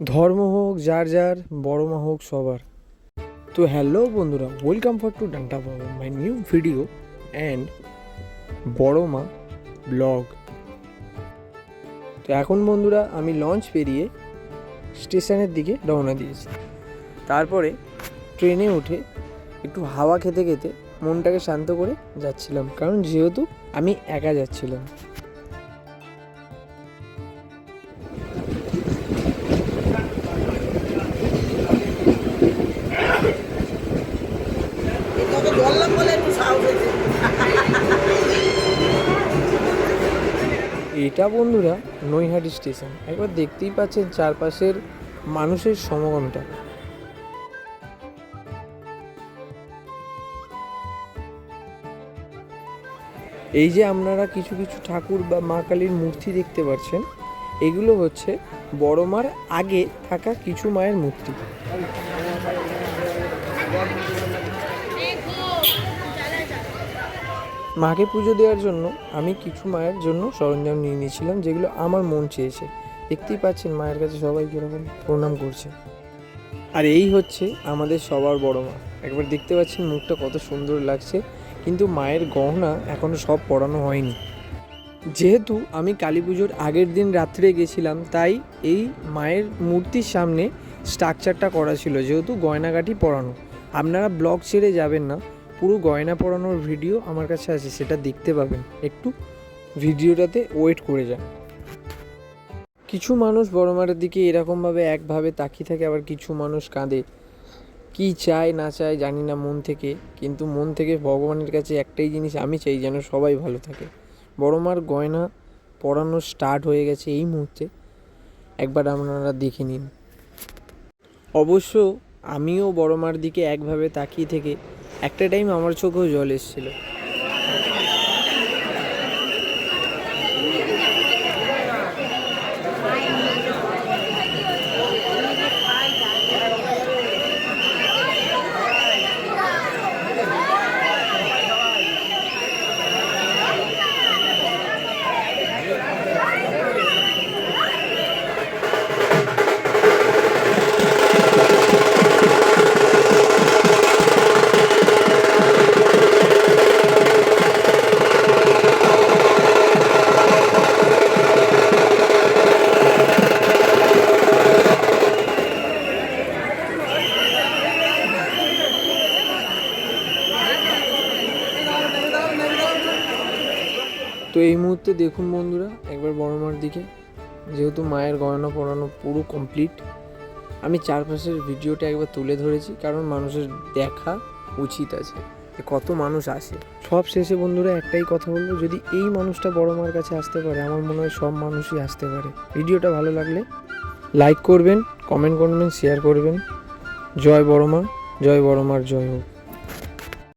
ধর্ম হোক যার যার, বড় মা হোক সবার। তো হ্যালো বন্ধুরা, ওয়েলকাম ফর টু ডান্টা বাবা মাই নিউ ভিডিও অ্যান্ড বড় মা ব্লগ। তো এখন বন্ধুরা আমি লঞ্চ পেরিয়ে স্টেশনের দিকে রওনা দিয়েছি। তারপরে ট্রেনে উঠে একটু হাওয়া খেতে খেতে মনটাকে শান্ত করে যাচ্ছিলাম, কারণ যেহেতু আমি একা যাচ্ছিলাম। এটা বন্ধুরা নৈহাটি স্টেশন। একবার দেখতেই পাচ্ছেন চারপাশের মানুষের সমাগমটা। এই যে আপনারা কিছু কিছু ঠাকুর বা মা কালীর মূর্তি দেখতে পাচ্ছেন, এগুলো হচ্ছে বড় মার আগে থাকা কিছু মায়ের মূর্তি। মাকে পুজো দেওয়ার জন্য আমি কিছু মায়ের জন্য সরঞ্জাম নিয়ে নিয়েছিলাম, যেগুলো আমার মন চেয়েছে। দেখতেই পাচ্ছেন মায়ের কাছে সবাই কীরকম প্রণাম করছে। আর এই হচ্ছে আমাদের সবার বড় মা। একবার দেখতে পাচ্ছেন মুখটা কত সুন্দর লাগছে, কিন্তু মায়ের গহনা এখনও সব পরানো হয়নি। যেহেতু আমি কালী পুজোর আগের দিন রাত্রে গেছিলাম, তাই এই মায়ের মূর্তির সামনে স্ট্রাকচারটা করা ছিল, যেহেতু গয়নাগাটি পরানো। আপনারা ব্লগ ছেড়ে যাবেন না, পুরো গয়না পরানোর ভিডিও আমার কাছে আছে, সেটা দেখতে পাবেন। একটু ভিডিওটাতে ওয়েট করে যান। কিছু মানুষ বড় মায়ের দিকে এরকমভাবে একভাবে তাকিয়ে থাকে, আবার কিছু মানুষ কাঁদে। কি চায় না চায় জানি না মন থেকে, কিন্তু মন থেকে ভগবানের কাছে একটাই জিনিস আমি চাই, যেন সবাই ভালো থাকে। বড় মার গয়না পরানো স্টার্ট হয়ে গেছে এই মুহূর্তে, একবার আপনারা দেখে নিন। অবশ্য আমিও বড় মার দিকে একভাবে তাকিয়ে থেকে একটা টাইম আমার চোখেও জল এসেছিল। তো এই মুহূর্তে দেখুন বন্ধুরা একবার বড় মার দিকে, যেহেতু মায়ের গয়না পরানো পুরো কমপ্লিট। আমি চারপাশের ভিডিওটা একবার তুলে ধরেছি, কারণ মানুষের দেখা উচিত আছে যে কত মানুষ আসে। সব শেষে বন্ধুরা একটাই কথা বলবো, যদি এই মানুষটা বড় মার কাছে আসতে পারে, আমার মনে হয় সব মানুষই আসতে পারে। ভিডিওটা ভালো লাগলে লাইক করবেন, কমেন্ট করবেন, শেয়ার করবেন। জয় বড় মা, জয় বড় মার জয় হোক।